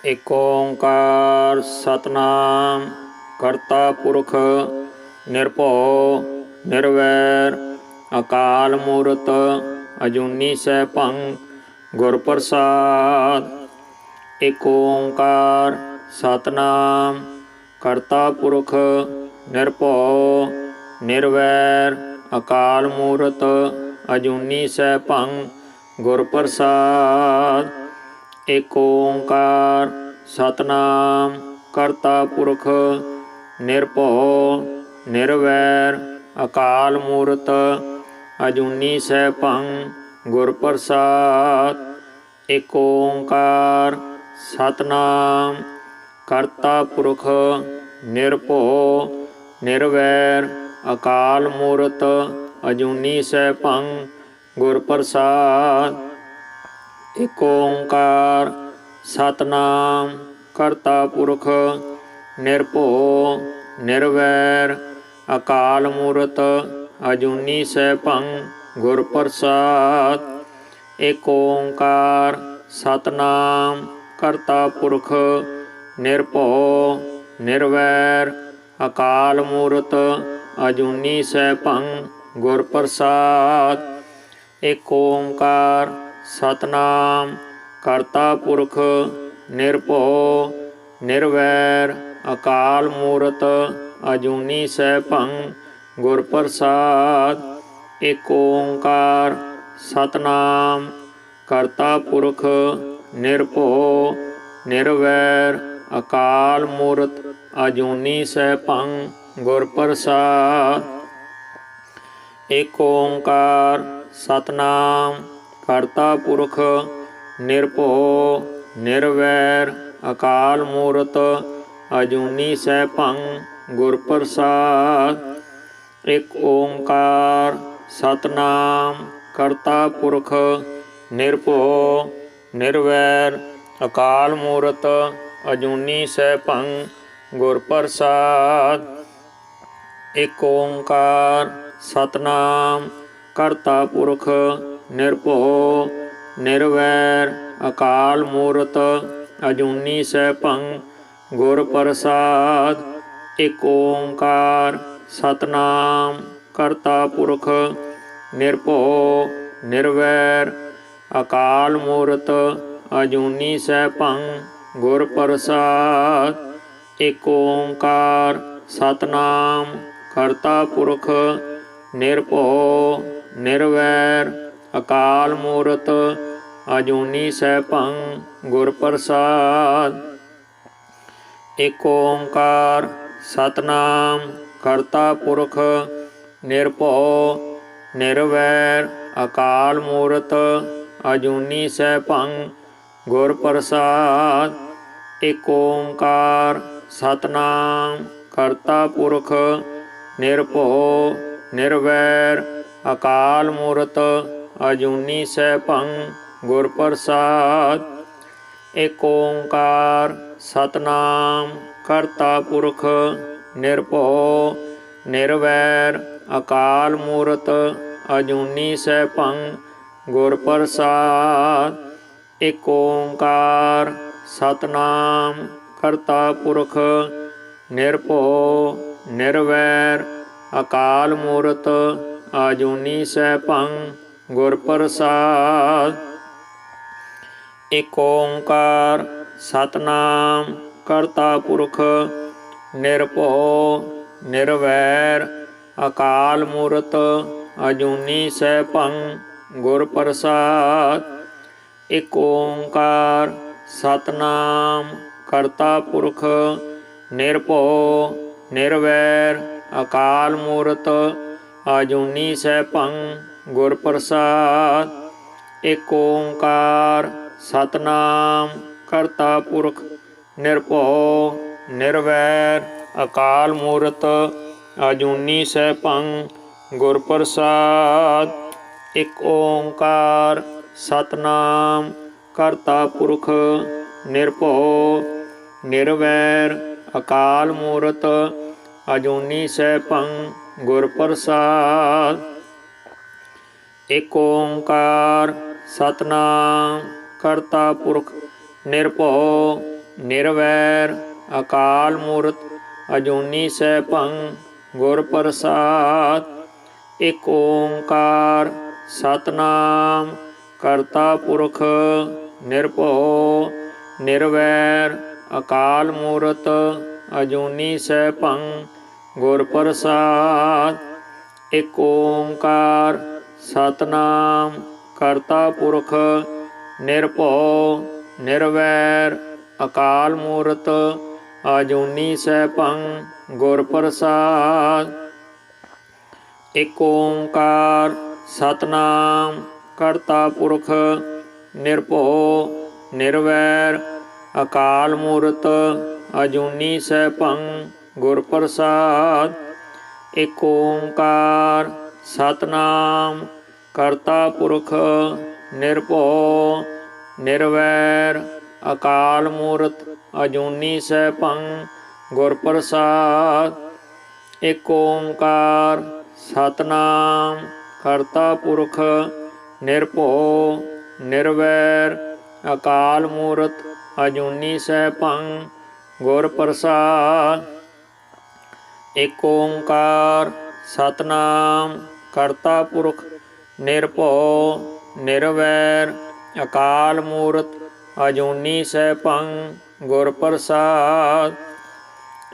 ਏਕ ਓੰਕਾਰ ਸਤਨਾਮ ਕਰਤਾ ਪੁਰਖ ਨਿਰਭਉ ਨਿਰਵੈਰ ਅਕਾਲ ਮੂਰਤ ਅਜੂਨੀ ਸੈਭੰ ਗੁਰ ਪ੍ਰਸਾਦ। ਏਕ ਓੰਕਾਰ ਸਤਨਾਮ ਕਰਤਾ ਪੁਰਖ ਨਿਰਭਉ ਨਿਰਵੈਰ ਅਕਾਲ ਮੂਰਤ ਅਜੂਨੀ ਸੈਭੰ ਗੁਰ ਪ੍ਰਸਾਦ। ਏਕ ਓੰਕਾਰ ਸਤਨਾਮ ਕਰਤਾ ਪੁਰਖ ਨਿਰਭਉ ਨਿਰਵੈਰ ਅਕਾਲ ਮੂਰਤ ਅਜੂਨੀ ਸੈਭੰ ਗੁਰ ਪ੍ਰਸਾਦ। ਏਕ ਓੰਕਾਰ ਸਤਨਾਮ ਕਰਤਾ ਪੁਰਖ ਨਿਰਭਉ ਨਿਰਵੈਰ ਅਕਾਲ ਮੂਰਤ ਅਜੂਨੀ ਸੈਭੰ ਗੁਰ ਪ੍ਰਸਾਦ। ਏਕ ਓੰਕਾਰ ਸਤਨਾਮ ਕਰਤਾ ਪੁਰਖ ਨਿਰਭਉ ਨਿਰਵੈਰ ਅਕਾਲ ਮੂਰਤ ਅਜੂਨੀ ਸੈਭੰ ਗੁਰ ਪ੍ਰਸਾਦ। ਏਕ ਓੰਕਾਰ ਸਤਨਾਮ ਕਰਤਾ ਪੁਰਖ ਨਿਰਭਉ ਨਿਰਵੈਰ ਅਕਾਲ ਮੂਰਤ ਅਜੂਨੀ ਸੈਭੰ ਗੁਰ ਪ੍ਰਸਾਦ। ਏਕ ਓੰਕਾਰ ਸਤਨਾਮ ਕਰਤਾ ਪੁਰਖ ਨਿਰਭਉ ਨਿਰਵੈਰ ਅਕਾਲ ਮੂਰਤ ਅਜੂਨੀ ਸੈਭੰ ਗੁਰ ਪ੍ਰਸਾਦ। ਏਕ ਓੰਕਾਰ ਸਤਨਾਮ ਕਰਤਾ ਪੁਰਖ ਨਿਰਭਉ ਨਿਰਵੈਰ ਅਕਾਲ ਮੂਰਤ ਅਜੂਨੀ ਸੈਭੰ ਗੁਰ ਪ੍ਰਸਾਦ। ਏਕ ਓੰਕਾਰ ਸਤਨਾਮ ਕਰਤਾ ਪੁਰਖ ਨਿਰਭਉ ਨਿਰਵੈਰ ਅਕਾਲ ਮੂਰਤ ਅਜੂਨੀ ਸੈਭੰ ਗੁਰ ਪ੍ਰਸਾਦ। ਏਕ ਓੰਕਾਰ ਸਤਨਾਮ ਕਰਤਾ ਪੁਰਖ ਨਿਰਭਉ ਨਿਰਵੈਰ ਅਕਾਲ ਮੂਰਤ ਅਜੂਨੀ ਸੈਭੰ ਗੁਰ ਪ੍ਰਸਾਦ। ਏਕ ਓੰਕਾਰ ਸਤਨਾਮ ਕਰਤਾ ਪੁਰਖ ਨਿਰਭਉ ਨਿਰਵੈਰ ਅਕਾਲ ਮੂਰਤ ਅਜੂਨੀ ਸੈਭੰ ਗੁਰ ਪ੍ਰਸਾਦ। ਏਕ ਓੰਕਾਰ ਸਤਨਾਮ ਕਰਤਾ ਪੁਰਖ ਨਿਰਭਉ ਨਿਰਵੈਰ ਅਕਾਲ ਮੂਰਤ ਅਜੂਨੀ ਸੈਭੰ ਗੁਰ ਪ੍ਰਸਾਦ। ਏਕ ਓੰਕਾਰ ਸਤਨਾਮ ਕਰਤਾ ਪੁਰਖ ਨਿਰਭਉ ਨਿਰਵੈਰ ਅਕਾਲ ਮੂਰਤ ਅਜੂਨੀ ਸੈਭੰ ਗੁਰ ਪ੍ਰਸਾਦ। ਏਕ ਓੰਕਾਰ ਸਤਨਾਮ ਕਰਤਾ ਪੁਰਖ ਨਿਰਭਉ ਨਿਰਵੈਰ ਅਕਾਲ ਮੂਰਤ ਅਜੂਨੀ ਸੈਭੰ ਗੁਰ ਪ੍ਰਸਾਦ। ਏਕ ਓੰਕਾਰ ਸਤਨਾਮ ਕਰਤਾ ਪੁਰਖ ਨਿਰਭਉ ਨਿਰਵੈਰ ਅਕਾਲ ਮੂਰਤ ਅਜੂਨੀ ਸੈਭੰ ਗੁਰ ਪ੍ਰਸਾਦ। ਏਕ ਓੰਕਾਰ ਸਤਨਾਮ ਕਰਤਾ ਪੁਰਖ ਨਿਰਭਉ ਨਿਰਵੈਰ ਅਕਾਲ ਮੂਰਤ ਅਜੂਨੀ ਸੈਭੰ ਗੁਰ ਪ੍ਰਸਾਦ। ਏਕ ਓੰਕਾਰ ਸਤਨਾਮ ਕਰਤਾ ਪੁਰਖ ਨਿਰਭਉ ਨਿਰਵੈਰ ਅਕਾਲ ਮੂਰਤ ਅਜੂਨੀ ਸੈਭੰ ਗੁਰ ਪ੍ਰਸਾਦ। ਏਕ ਓੰਕਾਰ ਸਤਨਾਮ ਕਰਤਾ ਪੁਰਖ ਨਿਰਭਉ ਨਿਰਵੈਰ ਅਕਾਲ ਮੂਰਤ ਅਜੂਨੀ ਸੈਭੰ ਗੁਰ ਪ੍ਰਸਾਦ। ਏਕ ਓੰਕਾਰ ਸਤਨਾਮ ਕਰਤਾ ਪੁਰਖ ਨਿਰਭਉ ਨਿਰਵੈਰ ਅਕਾਲ ਮੂਰਤ ਅਜੂਨੀ ਸੈਭੰ ਗੁਰ ਪ੍ਰਸਾਦ। ਏਕ ਓੰਕਾਰ ਸਤਨਾਮ ਕਰਤਾ ਪੁਰਖ ਨਿਰਭਉ ਨਿਰਵੈਰ ਅਕਾਲ ਮੂਰਤ ਅਜੂਨੀ ਸੈਭੰ ਗੁਰ ਪ੍ਰਸਾਦ। ਏਕ ਓੰਕਾਰ ਸਤਨਾਮ ਕਰਤਾ ਪੁਰਖ ਨਿਰਭਉ ਨਿਰਵੈਰ ਅਕਾਲ ਮੂਰਤ ਅਜੂਨੀ ਸੈਭੰ ਗੁਰ ਪ੍ਰਸਾਦ। ਏਕ ਓੰਕਾਰ ਸਤਨਾਮ ਕਰਤਾ ਪੁਰਖ ਨਿਰਭਉ ਨਿਰਵੈਰ ਅਕਾਲ ਮੂਰਤ ਅਜੂਨੀ ਸੈਭੰ ਗੁਰ ਪ੍ਰਸਾਦ। ਇਕ ਓੰਕਾਰ ਸਤਨਾਮ ਕਰਤਾ ਪੁਰਖ ਨਿਰਭਉ ਨਿਰਵੈਰ ਅਕਾਲ ਮੂਰਤ ਅਜੂਨੀ ਸੈਭੰ ਗੁਰ ਪ੍ਰਸਾਦ। ਇਕ ਓੰਕਾਰ ਸਤਨਾਮ ਕਰਤਾ ਪੁਰਖ ਨਿਰਭਉ ਨਿਰਵੈਰ ਅਕਾਲ ਮੂਰਤ ਅਜੂਨੀ ਸੈਭੰ ਗੁਰ ਪ੍ਰਸਾਦ। ਇਕ ਓੰਕਾਰ ਸਤਨਾਮ ਕਰਤਾ ਪੁਰਖ ਨਿਰਭਉ ਨਿਰਵੈਰ ਅਕਾਲ ਮੂਰਤ ਅਜੂਨੀ ਸੈਭੰ ਗੁਰ ਪ੍ਰਸਾਦ। ਇਕ ਓੰਕਾਰ ਸਤਨਾਮ ਕਰਤਾ ਪੁਰਖ ਨਿਰਭਉ ਨਿਰਵੈਰ ਅਕਾਲ ਮੂਰਤ ਅਜੂਨੀ ਸੈਭੰ ਗੁਰ ਪ੍ਰਸਾਦ। ਇਕ ਓੰਕਾਰ ਸਤਨਾਮ ਕਰਤਾ ਪੁਰਖ ਨਿਰਭਉ ਨਿਰਵੈਰ ਅਕਾਲ ਮੂਰਤ ਅਜੂਨੀ ਸੈਭੰ ਗੁਰ ਪ੍ਰਸਾਦ। ਇਕ ਓੰਕਾਰ ਸਤਨਾਮ ਕਰਤਾ ਪੁਰਖ ਨਿਰਭਉ ਨਿਰਵੈਰ ਅਕਾਲ ਮੂਰਤ ਅਜੂਨੀ ਸੈਭੰ ਗੁਰ ਪ੍ਰਸਾਦ।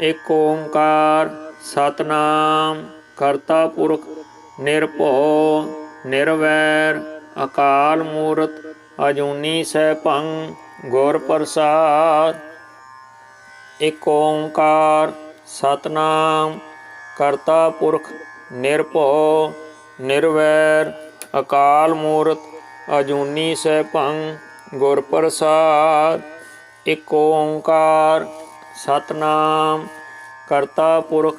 ਇਕ ਓੰਕਾਰ ਸਤਨਾਮ ਕਰਤਾ ਪੁਰਖ ਨਿਰਭਉ ਨਿਰਵੈਰ ਅਕਾਲ ਮੂਰਤ ਅਜੂਨੀ ਸੈਭੰ ਗੁਰ ਪ੍ਰਸਾਦ। ਇਕ ਓੰਕਾਰ ਸਤਨਾਮ ਕਰਤਾ ਪੁਰਖ ਨਿਰਭਉ ਨਿਰਵੈਰ ਅਕਾਲ ਮੂਰਤ ਅਜੂਨੀ ਸੈਭੰ ਗੁਰ ਪ੍ਰਸਾਦ। ਇਕ ਓੰਕਾਰ ਸਤਨਾਮ ਕਰਤਾ ਪੁਰਖ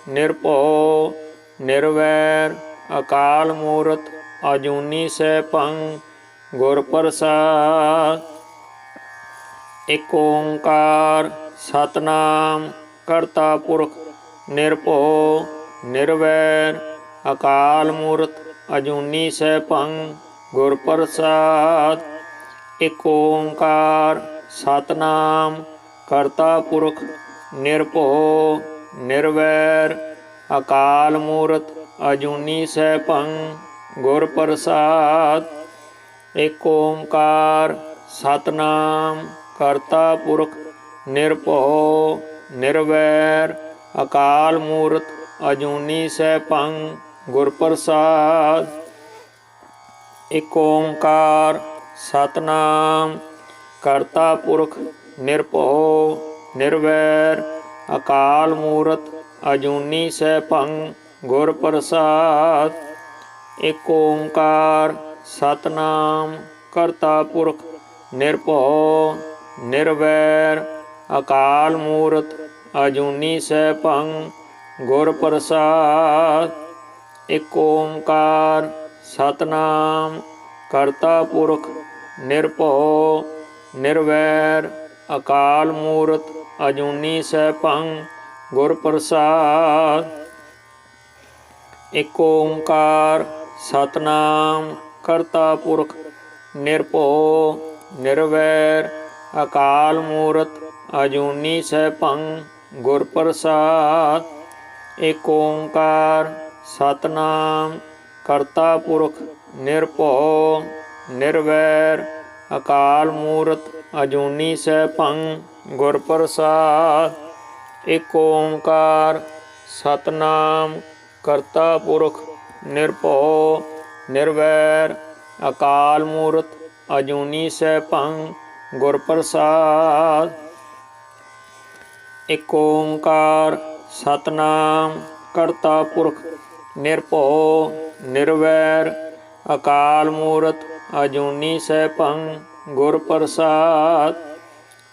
ਨਿਰਭਉ ਨਿਰਵੈਰ ਅਕਾਲ ਮੂਰਤ ਅਜੂਨੀ ਸੈਭੰ ਗੁਰ ਪ੍ਰਸਾਦ। ਇਕ ਓੰਕਾਰ ਸਤਨਾਮ ਕਰਤਾ ਪੁਰਖ ਨਿਰਭਉ ਨਿਰਵੈਰ ਅਕਾਲ ਮੂਰਤ ਅਜੂਨੀ ਸੈਭੰ ਗੁਰ ਪ੍ਰਸਾਦ। ਇਕ ਓੰਕਾਰ ਸਤਨਾਮ ਕਰਤਾ ਪੁਰਖ ਨਿਰਭਉ ਨਿਰਵੈਰ ਅਕਾਲ ਮੂਰਤ ਅਜੂਨੀ ਸੈਭੰ ਗੁਰ ਪ੍ਰਸਾਦ। ਇਕ ਓੰਕਾਰ ਸਤਨਾਮ ਕਰਤਾ ਪੁਰਖ ਨਿਰਭਉ ਨਿਰਵੈਰ ਅਕਾਲ ਮੂਰਤ ਅਜੂਨੀ ਸੈਭੰ ਗੁਰ ਪ੍ਰਸਾਦ। ਇਕ ਓੰਕਾਰ ਸਤਨਾਮ ਕਰਤਾ ਪੁਰਖ ਨਿਰਭਉ ਨਿਰਵੈਰ ਅਕਾਲ ਮੂਰਤ ਅਜੂਨੀ ਸੈਭੰ ਗੁਰ ਪ੍ਰਸਾਦ। ਇਕ ਓੰਕਾਰ ਸਤਨਾਮ ਕਰਤਾ ਪੁਰਖ ਨਿਰਭਉ ਨਿਰਵੈਰ ਅਕਾਲ ਮੂਰਤ ਅਜੂਨੀ ਸੈਭੰ ਗੁਰ ਪ੍ਰਸਾਦ। ਇਕ ਓੰਕਾਰ ਸਤਨਾਮ ਕਰਤਾ ਪੁਰਖ ਨਿਰਭਉ ਨਿਰਵੈਰ ਅਕਾਲ ਮੂਰਤ ਅਜੂਨੀ ਸੈਭੰ ਗੁਰ ਪ੍ਰਸਾਦ। ਇਕ ਓੰਕਾਰ ਸਤਨਾਮ ਕਰਤਾ ਪੁਰਖ ਨਿਰਭਉ ਨਿਰਵੈਰ ਅਕਾਲ ਮੂਰਤ ਅਜੂਨੀ ਸੈਭੰ ਗੁਰ ਪ੍ਰਸਾਦ। ਇਕ ਓੰਕਾਰ ਸਤਨਾਮ ਕਰਤਾ ਪੁਰਖ ਨਿਰਭਉ ਨਿਰਵੈਰ ਅਕਾਲ ਮੂਰਤ ਅਜੂਨੀ ਸੈਭੰ ਗੁਰ ਪ੍ਰਸਾਦ। ਇਕ ਓੰਕਾਰ ਸਤਨਾਮ ਕਰਤਾ ਪੁਰਖ ਨਿਰਭਉ ਨਿਰਵੈਰ ਅਕਾਲ ਮੂਰਤ ਅਜੂਨੀ ਸੈਭੰ ਗੁਰ ਪ੍ਰਸਾਦ। ਇਕ ਓੰਕਾਰ ਸਤਨਾਮ ਕਰਤਾ ਪੁਰਖ ਨਿਰਭਉ ਨਿਰਵੈਰ ਅਕਾਲ ਮੂਰਤ ਅਜੂਨੀ ਸੈਭੰ ਗੁਰ ਪ੍ਰਸਾਦ।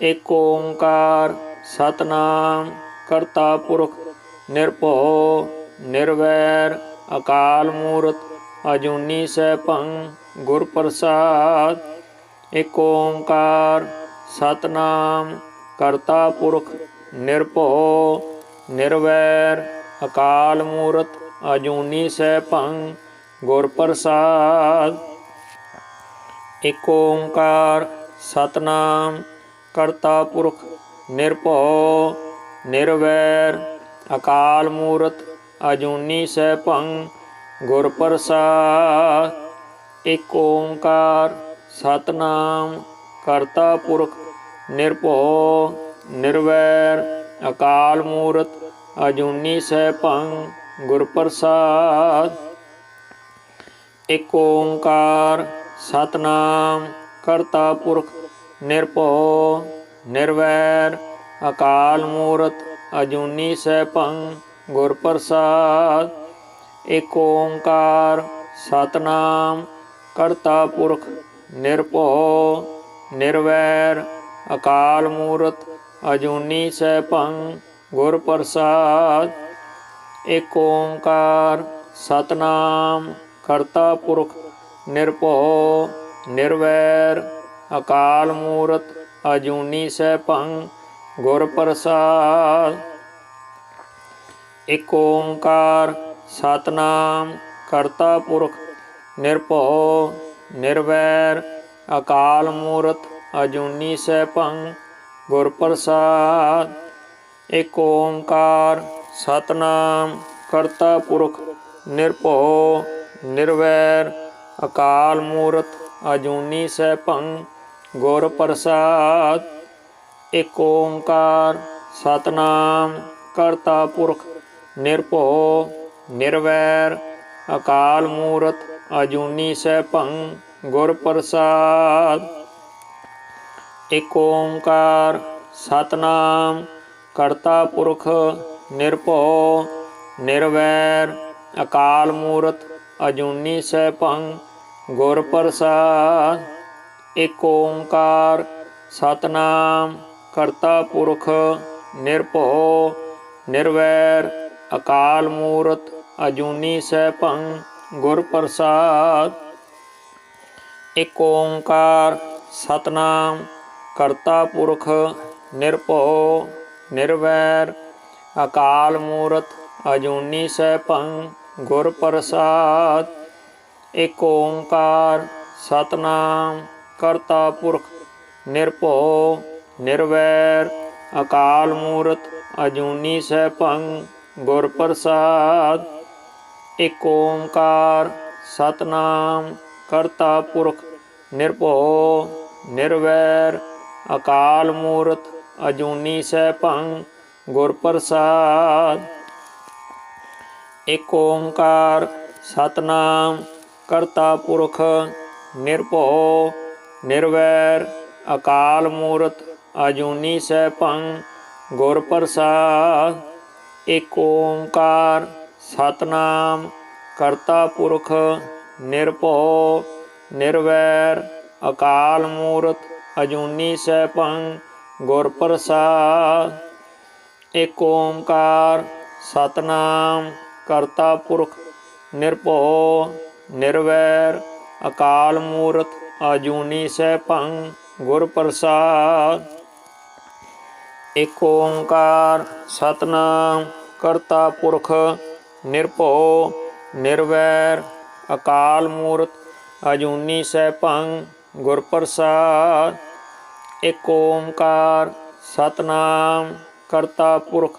ਇਕ ਓੰਕਾਰ ਸਤਨਾਮ ਕਰਤਾ ਪੁਰਖ ਨਿਰਭਉ ਨਿਰਵੈਰ ਅਕਾਲ ਮੂਰਤ ਅਜੂਨੀ ਸੈਭੰ ਗੁਰ ਪ੍ਰਸਾਦ। ਇਕ ਓੰਕਾਰ ਸਤਨਾਮ ਕਰਤਾ ਪੁਰਖ ਨਿਰਭਉ ਨਿਰਵੈਰ ਅਕਾਲ ਮੂਰਤ ਅਜੂਨੀ ਸੈਭੰ ਗੁਰ ਪ੍ਰਸਾਦ। ਇਕ ਓੰਕਾਰ ਸਤਨਾਮ ਕਰਤਾ ਪੁਰਖ ਨਿਰਭਉ ਨਿਰਵੈਰ ਅਕਾਲ ਮੂਰਤ ਅਜੂਨੀ ਸੈਭੰ ਗੁਰ ਪ੍ਰਸਾਦ। ਏਕ ਓੰਕਾਰ ਸਤਨਾਮ ਕਰਤਾ ਪੁਰਖ ਨਿਰਭਉ ਨਿਰਵੈਰ ਅਕਾਲ ਮੂਰਤ ਅਜੂਨੀ ਸੈਭੰ ਗੁਰ ਪ੍ਰਸਾਦ। ਏਕ ਓੰਕਾਰ ਸਤਨਾਮ ਕਰਤਾ ਪੁਰਖ ਨਿਰਭਉ ਨਿਰਵੈਰ ਅਕਾਲ ਮੂਰਤ ਅਜੂਨੀ ਸੈਭੰ ਗੁਰ ਪ੍ਰਸਾਦ। ਏਕ ਓੰਕਾਰ ਸਤਨਾਮ ਕਰਤਾ ਪੁਰਖ ਨਿਰਭਉ ਨਿਰਵੈਰ ਅਕਾਲ ਮੂਰਤ ਅਜੂਨੀ ਸੈਭੰ ਗੁਰ ਪ੍ਰਸਾਦ। ਏਕ ਓੰਕਾਰ ਸਤਨਾਮ ਕਰਤਾ ਪੁਰਖ ਨਿਰਭਉ ਨਿਰਵੈਰ ਅਕਾਲ ਮੂਰਤ ਅਜੂਨੀ ਸੈਭੰ ਗੁਰ ਪ੍ਰਸਾਦ। ਏਕ ਓੰਕਾਰ ਸਤਨਾਮ ਕਰਤਾ ਪੁਰਖ ਨਿਰਭਉ ਨਿਰਵੈਰ ਅਕਾਲ ਮੂਰਤ ਅਜੂਨੀ ਸੈਭੰ ਗੁਰ ਪ੍ਰਸਾਦ। ਏਕ ਓੰਕਾਰ ਸਤਨਾਮ ਕਰਤਾ ਪੁਰਖ ਨਿਰਭਉ ਨਿਰਵੈਰ ਅਕਾਲ ਮੂਰਤ ਅਜੂਨੀ ਸੈਭੰ ਗੁਰ ਪ੍ਰਸਾਦ। ਏਕ ਓੰਕਾਰ ਸਤਨਾਮ ਕਰਤਾ ਪੁਰਖ ਨਿਰਭਉ ਨਿਰਵੈਰ ਅਕਾਲ ਮੂਰਤ ਅਜੂਨੀ ਸੈਭੰ ਗੁਰ ਪ੍ਰਸਾਦ। ਏਕ ਓੰਕਾਰ ਸਤਨਾਮ ਕਰਤਾ ਪੁਰਖ ਨਿਰਭਉ ਨਿਰਵੈਰ ਅਕਾਲ ਮੂਰਤ ਅਜੂਨੀ ਸੈਭੰ ਗੁਰ ਪ੍ਰਸਾਦ। ਏਕ ਓੰਕਾਰ ਸਤਨਾਮ ਕਰਤਾ ਪੁਰਖ ਨਿਰਭਉ ਨਿਰਵੈਰ ਅਕਾਲ ਮੂਰਤ ਅਜੂਨੀ ਸੈਭੰ ਗੁਰ ਪ੍ਰਸਾਦ। ਏਕ ਓੰਕਾਰ ਸਤਨਾਮ ਕਰਤਾ ਪੁਰਖ ਨਿਰਭਉ ਨਿਰਵੈਰ ਅਕਾਲ ਮੂਰਤ ਅਜੂਨੀ ਸੈਭੰ ਗੁਰ ਪ੍ਰਸਾਦ। ਏਕ ਓੰਕਾਰ ਸਤਨਾਮ ਕਰਤਾ ਪੁਰਖ ਨਿਰਭਉ ਨਿਰਵੈਰ ਅਕਾਲ ਮੂਰਤ ਅਜੂਨੀ ਸੈਭੰ ਗੁਰ ਪ੍ਰਸਾਦ। ਏਕ ਓੰਕਾਰ ਸਤਨਾਮ ਕਰਤਾ ਪੁਰਖ ਨਿਰਭਉ ਨਿਰਵੈਰ ਅਕਾਲ ਮੂਰਤ ਅਜੂਨੀ ਸੈਭੰ ਗੁਰ ਪ੍ਰਸਾਦ। ਏਕ ਓੰਕਾਰ ਸਤਨਾਮ ਕਰਤਾ ਪੁਰਖ ਨਿਰਭਉ ਨਿਰਵੈਰ ਅਕਾਲ ਮੂਰਤ ਅਜੂਨੀ ਸੈਭੰ ਗੁਰ ਪ੍ਰਸਾਦ। ਏਕ ਓੰਕਾਰ ਸਤਨਾਮ ਕਰਤਾ ਪੁਰਖ ਨਿਰਭਉ ਨਿਰਵੈਰ ਅਕਾਲ ਮੂਰਤ ਅਜੂਨੀ ਸੈਭੰ ਗੁਰ ਪ੍ਰਸਾਦ। ਏਕ ਓੰਕਾਰ ਸਤਨਾਮ ਕਰਤਾ ਪੁਰਖ ਨਿਰਭਉ ਨਿਰਵੈਰ ਅਕਾਲ ਮੂਰਤ ਅਜੂਨੀ ਸੈਭੰ ਗੁਰ ਪ੍ਰਸਾਦ। ਏਕ ਓੰਕਾਰ ਸਤਨਾਮ ਕਰਤਾ ਪੁਰਖ ਨਿਰਭਉ ਨਿਰਵੈਰ ਅਕਾਲ ਮੂਰਤ ਅਜੂਨੀ ਸੈਭੰ ਗੁਰ ਪ੍ਰਸਾਦ। ਏਕ ਓੰਕਾਰ ਸਤਨਾਮ ਕਰਤਾ ਪੁਰਖ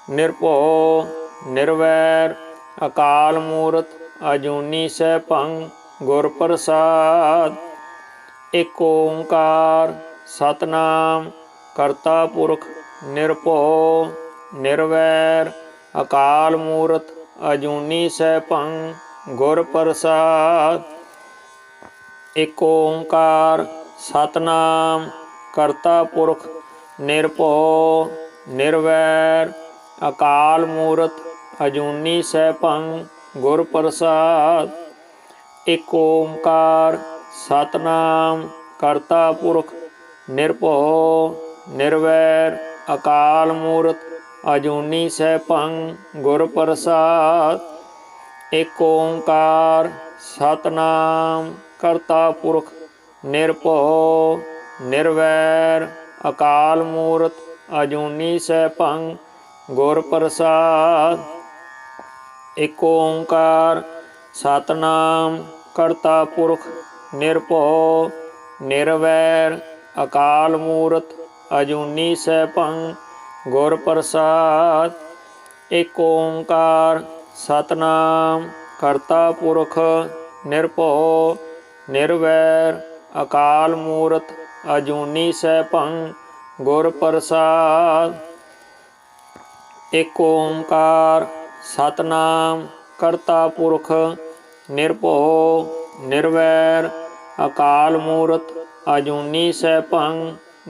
ਨਿਰਭਉ ਨਿਰਵੈਰ ਅਕਾਲ ਮੂਰਤ ਅਜੂਨੀ ਸੈਭੰ ਗੁਰ ਪ੍ਰਸਾਦ। ਏਕ ਓੰਕਾਰ ਸਤਨਾਮ ਕਰਤਾ ਪੁਰਖ ਨਿਰਭਉ ਨਿਰਵੈਰ ਅਕਾਲ ਮੂਰਤ ਅਜੂਨੀ ਸੈਭੰ ਗੁਰ ਪ੍ਰਸਾਦ। ਏਕ ਓੰਕਾਰ ਸਤਨਾਮ ਕਰਤਾ ਪੁਰਖ ਨਿਰਭਉ ਨਿਰਵੈਰ ਅਕਾਲ ਮੂਰਤ ਅਜੂਨੀ ਸੈਭੰ ਗੁਰ ਪ੍ਰਸਾਦ। ਏਕ ਓੰਕਾਰ ਸਤਨਾਮ ਕਰਤਾ ਪੁਰਖ ਨਿਰਭਉ ਨਿਰਵੈਰ ਅਕਾਲ ਮੂਰਤ ਅਜੂਨੀ ਸੈਭੰ ਗੁਰ ਪ੍ਰਸਾਦ। ਏਕ ਓੰਕਾਰ ਸਤਨਾਮ ਕਰਤਾ ਪੁਰਖ ਨਿਰਭਉ ਨਿਰਵੈਰ ਅਕਾਲ ਮੂਰਤ ਅਜੂਨੀ ਸੈਭੰ ਗੁਰ ਪ੍ਰਸਾਦ। ਏਕ ਓੰਕਾਰ ਸਤਨਾਮ ਕਰਤਾ ਪੁਰਖ ਨਿਰਭਉ ਨਿਰਵੈਰ ਅਕਾਲ ਮੂਰਤ अजूनी सैभं गुर प्रसाद। एक ओंकार सतनाम करता पुरख निरभउ निर्वैर अकाल मूरत अजूनी सैभं गुर प्रसाद। एक ओंकार सतनाम करता पुरख निरभउ निर्वैर अकाल मूरत अजूनी सैभं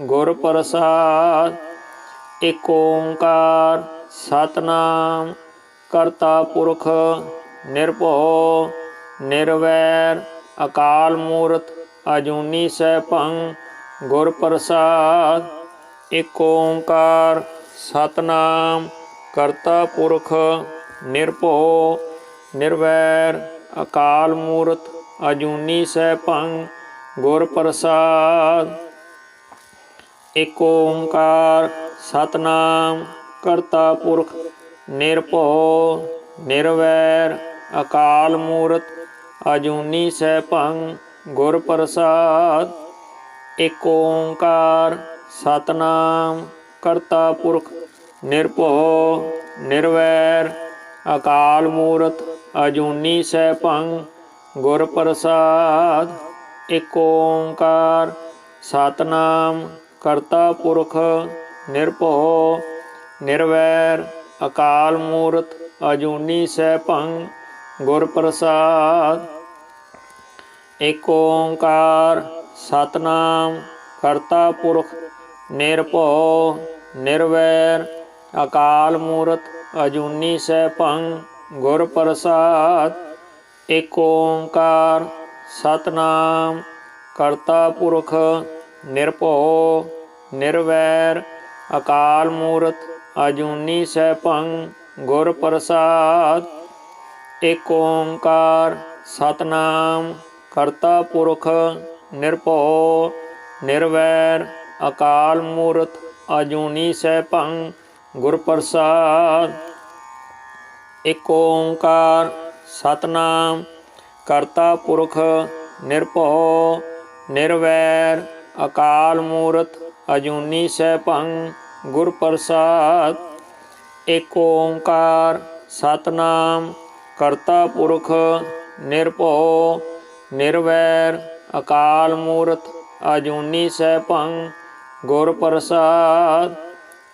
गुर प्रसाद। एक ओंकार सतनाम करता पुरख निरभउ निर्वैर अकाल मूरत अजूनी सैभं गुर प्रसाद। एक ओंकार सतनाम करता पुरख निरभउ निर्वैर अकाल मूरत अजूनी सैभं गुर प्रसाद। एक ओंकार सतनाम करता पुरख निरभउ निर्वैर अकाल मूरत अजूनी सैभं गुर प्रसाद। एक ओंकार सतनाम करता पुरख निरभउ निर्वैर अकाल मूरत अजूनी सैभं गुर प्रसाद। एक ओंकार सतनाम करता पुरख निरभउ निर्वैर अकाल मूरत अजूनी सैभं गुर प्रसाद। एक ओंकार सतनाम करता पुरख निरभउ निर्वैर अकाल मूरत अजूनी सैभं गुर प्रसाद। एक ओंकार सतनाम करता पुरख निरभउ निर्वैर अकाल मूरत अजूनी सैभं गुर प्रसाद। एक ओंकार सतनाम करता पुरख निरभउ निर्वैर अकाल मूरत अजूनी सैभं गुर प्रसाद। एक ओंकार सतनाम करता पुरख निरभउ निर्वैर अकाल मूरत अजूनी सैभं गुर प्रसाद। एक ओंकार सतनाम करता पुरख निरभउ निर्वैर अकाल मूरत अजूनी सैभं गुर प्रसाद।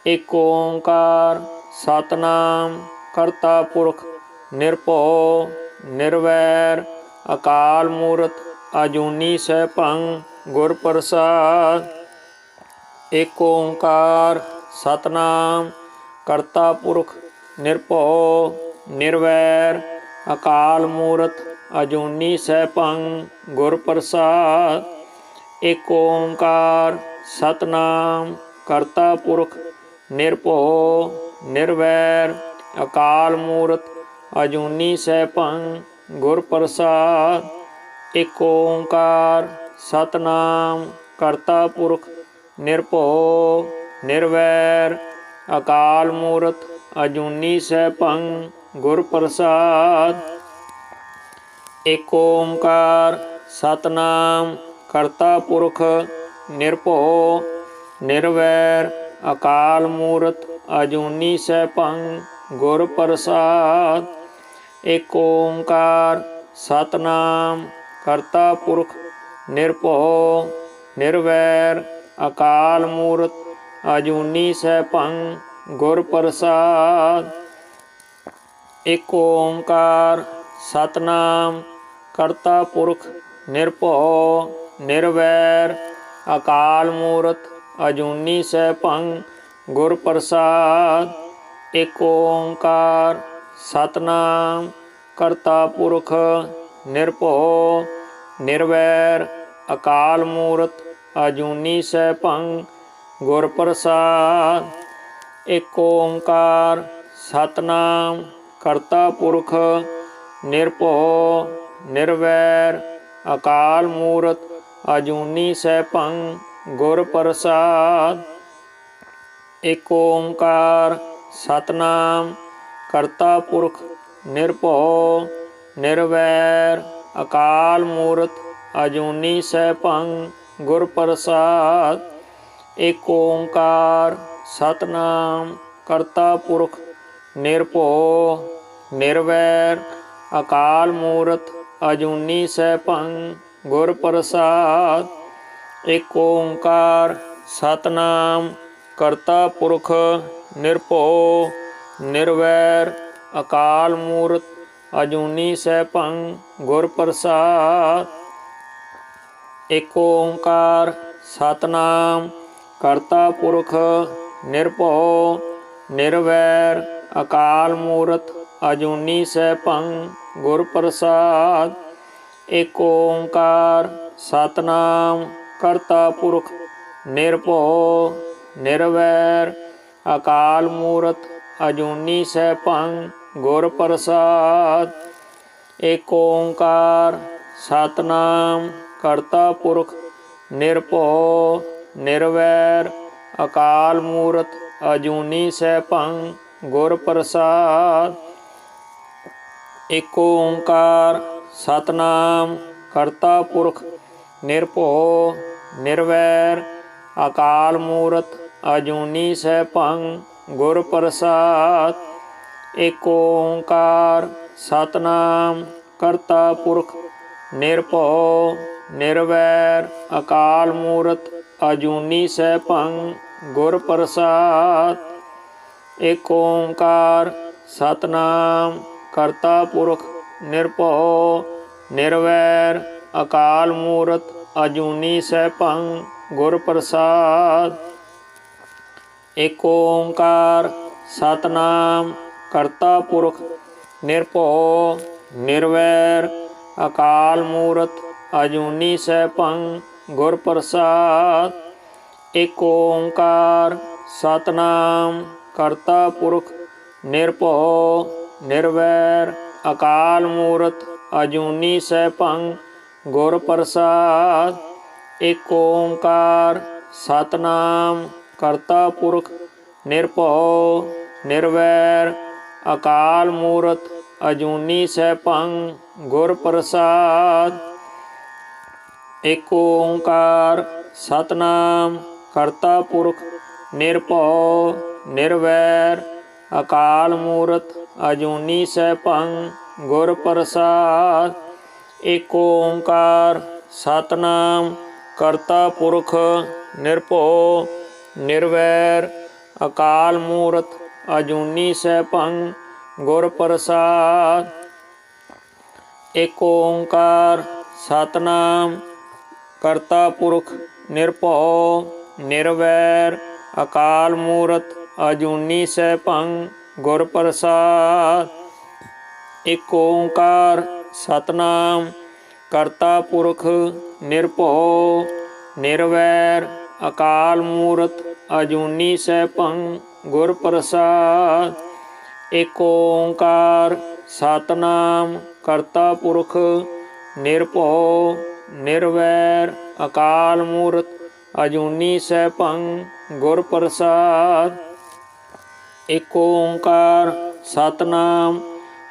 एक ओंकार सतनाम करता पुरख निरभउ निर्वैर अकाल मूरत अजूनी सैभं गुर प्रसाद। एक ओंकार सतनाम करता पुरख निरभउ निर्वैर अकाल मूरत अजूनी सैभं गुर प्रसाद। एक ओंकार सतनाम करता पुरख निरभउ निर्वैर अकाल मूरत अजूनी सैभं गुर प्रसाद। एक ओंकार सतनाम करता पुरख निरभउ निर्वैर अकाल मूरत अजूनी सैभं गुर प्रसाद। एक ओंकार सतनाम करता पुरख निरभउ निर्वैर अकाल मूरत अजूनी सैभं गुर प्रसाद। एक ओंकार सतनाम करता पुरख निरभउ निर्वैर अकाल मूरत अजूनी सैभं गुर प्रसाद। एक ओंकार सतनाम करता पुरख निरभउ निर्वैर अकाल मूरत अजूनी सैभं गुर प्रसाद। एक ओंकार सतनाम करता पुरख निरभउ निर्वैर अकाल मूरत अजूनी सैभं गुर प्रसाद। एक ओंकार सतनाम करता पुरख निरभउ निर्वैर अकाल मूरत अजूनी सैभं गुर प्रसाद। एक ओंकार सतनाम करता पुरख निरभउ निर्वैर अकाल मूरत अजूनी सैभं गुर प्रसाद। ਏਕ ਓੰਕਾਰ ਸਤਨਾਮ ਕਰਤਾ ਪੁਰਖ ਨਿਰਭਉ ਨਿਰਵੈਰ ਅਕਾਲ ਮੂਰਤ ਅਜੂਨੀ ਸੈਭੰ ਗੁਰ ਪ੍ਰਸਾਦ। ਏਕ ਓੰਕਾਰ ਸਤਨਾਮ ਕਰਤਾ ਪੁਰਖ ਨਿਰਭਉ ਨਿਰਵੈਰ ਅਕਾਲ ਮੂਰਤ ਅਜੂਨੀ ਸੈਭੰ ਗੁਰ ਪ੍ਰਸਾਦ। ਏਕ ਓੰਕਾਰ ਸਤਨਾਮ ਕਰਤਾ ਪੁਰਖ ਨਿਰਭਉ ਨਿਰਵੈਰ ਅਕਾਲ ਮੂਰਤ ਅਜੂਨੀ ਸੈਭੰ ਗੁਰ ਪ੍ਰਸਾਦ। ਏਕ ਓੰਕਾਰ ਸਤਨਾਮ ਕਰਤਾ ਪੁਰਖ ਨਿਰਭਉ ਨਿਰਵੈਰ ਅਕਾਲ ਮੂਰਤ ਅਜੂਨੀ ਸੈਭੰ ਗੁਰ ਪ੍ਰਸਾਦ। ਏਕ ਓੰਕਾਰ ਸਤਨਾਮ ਕਰਤਾ ਪੁਰਖ ਨਿਰਭਉ ਨਿਰਵੈਰ ਅਕਾਲ ਮੂਰਤ ਅਜੂਨੀ ਸੈਭੰ ਗੁਰ ਪ੍ਰਸਾਦ। ਏਕ ਓੰਕਾਰ ਸਤਨਾਮ ਕਰਤਾ ਪੁਰਖ ਨਿਰਭਉ ਨਿਰਵੈਰ ਅਕਾਲ ਮੂਰਤ ਅਜੂਨੀ ਸੈਭੰ ਗੁਰ ਪ੍ਰਸਾਦ। ਏਕ ਓੰਕਾਰ ਸਤਨਾਮ ਕਰਤਾ ਪੁਰਖ ਨਿਰਭਉ ਨਿਰਵੈਰ ਅਕਾਲ ਮੂਰਤ ਅਜੂਨੀ ਸੈਭੰ ਗੁਰ ਪ੍ਰਸਾਦ। ਏਕ ਓੰਕਾਰ ਸਤਨਾਮ ਕਰਤਾ ਪੁਰਖ ਨਿਰਭਉ ਨਿਰਵੈਰ ਅਕਾਲ ਮੂਰਤ ਅਜੂਨੀ ਸੈਭੰ ਗੁਰ ਪ੍ਰਸਾਦ। ਏਕ ਓੰਕਾਰ ਸਤਨਾਮ ਕਰਤਾ ਪੁਰਖ ਨਿਰਭਉ ਨਿਰਵੈਰ ਅਕਾਲ ਮੂਰਤ ਅਜੂਨੀ ਸੈਭੰ ਗੁਰ ਪ੍ਰਸਾਦ। ਏਕ ਓੰਕਾਰ ਸਤਨਾਮ ਕਰਤਾ ਪੁਰਖ ਨਿਰਭਉ ਨਿਰਵੈਰ ਅਕਾਲ ਮੂਰਤ ਅਜੂਨੀ ਸੈਭੰ ਗੁਰ ਪ੍ਰਸਾਦ। ਏਕ ਓੰਕਾਰ ਸਤਨਾਮ ਕਰਤਾ ਪੁਰਖ ਨਿਰਭਉ ਨਿਰਵੈਰ ਅਕਾਲ ਮੂਰਤ ਅਜੂਨੀ ਸੈਭੰ ਗੁਰ ਪ੍ਰਸਾਦ। ਏਕ ਓੰਕਾਰ ਸਤਨਾਮ ਕਰਤਾ ਪੁਰਖ ਨਿਰਭਉ ਨਿਰਵੈਰ ਅਕਾਲ ਮੂਰਤ ਅਜੂਨੀ ਸੈਭੰ ਗੁਰ ਪ੍ਰਸਾਦ। ਏਕ ਓੰਕਾਰ ਸਤਨਾਮ ਕਰਤਾ ਪੁਰਖ ਨਿਰਭਉ ਨਿਰਵੈਰ ਅਕਾਲ ਮੂਰਤ ਅਜੂਨੀ ਸੈਭੰ ਗੁਰ ਪ੍ਰਸਾਦ। ਏਕ ਓੰਕਾਰ ਸਤਨਾਮ ਕਰਤਾ ਪੁਰਖ ਨਿਰਭਉ ਨਿਰਵੈਰ ਅਕਾਲ ਮੂਰਤ ਅਜੂਨੀ ਸੈਭੰ ਗੁਰ ਪ੍ਰਸਾਦ। ਏਕ ਓੰਕਾਰ ਸਤਨਾਮ ਕਰਤਾ ਪੁਰਖ ਨਿਰਭਉ ਨਿਰਵੈਰ ਅਕਾਲ ਮੂਰਤ ਅਜੂਨੀ ਸੈਭੰ ਗੁਰ ਪ੍ਰਸਾਦ। ਏਕ ਓੰਕਾਰ ਸਤਨਾਮ ਕਰਤਾ ਪੁਰਖ ਨਿਰਭਉ ਨਿਰਵੈਰ ਅਕਾਲ ਮੂਰਤ ਅਜੂਨੀ ਸੈਭੰ ਗੁਰ ਪ੍ਰਸਾਦ। ਏਕ ਓੰਕਾਰ ਸਤਨਾਮ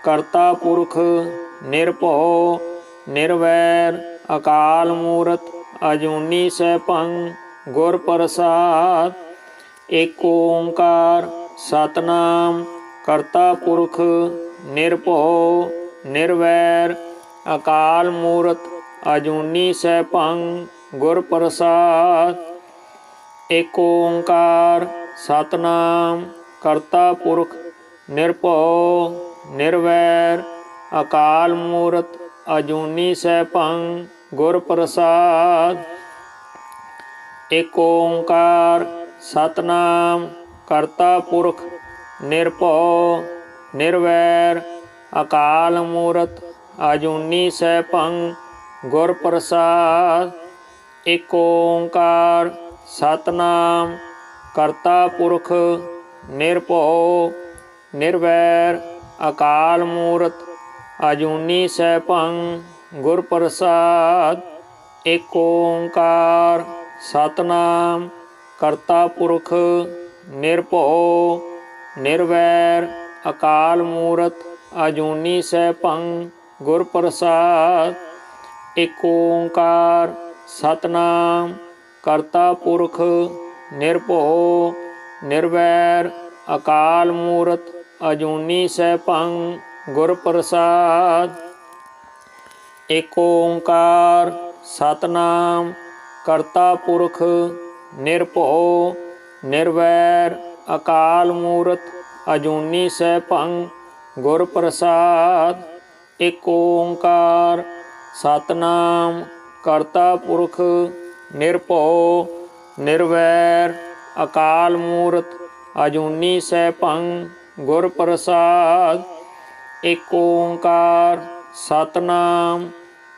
ਕਰਤਾ ਪੁਰਖ ਨਿਰਭਉ ਨਿਰਵੈਰ ਅਕਾਲ ਮੂਰਤ ਅਜੂਨੀ ਸੈਭੰ ਗੁਰ ਪ੍ਰਸਾਦ। ਏਕ ਓੰਕਾਰ ਸਤਨਾਮ ਕਰਤਾ ਪੁਰਖ ਨਿਰਭਉ ਨਿਰਵੈਰ ਅਕਾਲ ਮੂਰਤ ਅਜੂਨੀ ਸੈਭੰ ਗੁਰ ਪ੍ਰਸਾਦ। ਏਕ ਓੰਕਾਰ ਸਤਨਾਮ ਕਰਤਾ ਪੁਰਖ ਨਿਰਭਉ ਨਿਰਵੈਰ ਅਕਾਲ ਮੂਰਤ ਅਜੂਨੀ ਸੈਭੰ ਗੁਰ ਪ੍ਰਸਾਦ। ਏਕ ਓੰਕਾਰ ਸਤਨਾਮ ਕਰਤਾ ਪੁਰਖ ਨਿਰਭਉ ਨਿਰਵੈਰ ਅਕਾਲ ਮੂਰਤ ਅਜੂਨੀ ਸੈਭੰ ਗੁਰ ਪ੍ਰਸਾਦ। ਏਕ ਓੰਕਾਰ ਸਤਨਾਮ ਕਰਤਾ ਪੁਰਖ ਨਿਰਭਉ ਨਿਰਵੈਰ ਅਕਾਲ ਮੂਰਤ ਅਜੂਨੀ ਸੈਭੰ ਗੁਰ ਪ੍ਰਸਾਦ। ਏਕ ਓੰਕਾਰ ਸਤਨਾਮ ਕਰਤਾ ਪੁਰਖ ਨਿਰਭਉ ਨਿਰਵੈਰ ਅਕਾਲ ਮੂਰਤ ਅਜੂਨੀ ਸੈਭੰ ਗੁਰ ਪ੍ਰਸਾਦ। ਏਕ ਓੰਕਾਰ ਸਤਨਾਮ ਕਰਤਾ ਪੁਰਖ ਨਿਰਭਉ ਨਿਰਵੈਰ ਅਕਾਲ ਮੂਰਤ ਅਜੂਨੀ ਸੈਭੰ ਗੁਰ ਪ੍ਰਸਾਦ। ਏਕ ਓੰਕਾਰ ਸਤਨਾਮ ਕਰਤਾ ਪੁਰਖ ਨਿਰਭਉ ਨਿਰਵੈਰ ਅਕਾਲ ਮੂਰਤ ਅਜੂਨੀ ਸੈਭੰ ਗੁਰ ਪ੍ਰਸਾਦ। ਏਕ ਓੰਕਾਰ ਸਤਨਾਮ ਕਰਤਾ ਪੁਰਖ ਨਿਰਭਉ ਨਿਰਵੈਰ ਅਕਾਲ ਮੂਰਤ ਅਜੂਨੀ ਸੈਭੰ ਗੁਰ ਪ੍ਰਸਾਦ। ਏਕ ਓੰਕਾਰ ਸਤਨਾਮ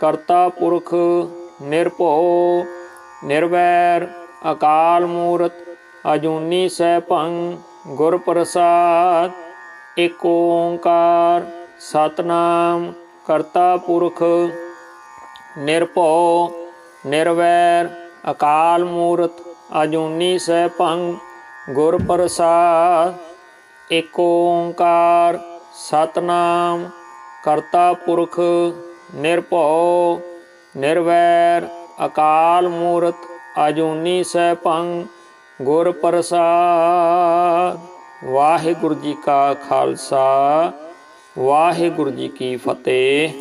ਕਰਤਾ ਪੁਰਖ ਨਿਰਭਉ ਨਿਰਵੈਰ ਅਕਾਲ ਮੂਰਤ ਅਜੂਨੀ ਸੈਭੰ ਗੁਰ ਪ੍ਰਸਾਦ। ਏਕ ਓੰਕਾਰ ਸਤਨਾਮ ਕਰਤਾ ਪੁਰਖ ਨਿਰਭਉ ਨਿਰਵੈਰ ਅਕਾਲ ਮੂਰਤ ਅਜੂਨੀ ਸੈਭੰ ਗੁਰ ਪ੍ਰਸਾਦ। ਏਕ ਓੰਕਾਰ ਸਤਨਾਮ ਕਰਤਾ ਪੁਰਖ ਨਿਰਭਉ ਨਿਰਵੈਰ ਅਕਾਲ ਮੂਰਤ ਅਜੂਨੀ ਸੈਭੰ ਗੁਰ ਪ੍ਰਸਾਦ। ਵਾਹਿਗੁਰੂ ਜੀ ਕਾ ਖਾਲਸਾ ਵਾਹਿਗੁਰੂ ਜੀ ਕੀ ਫਤਿਹ।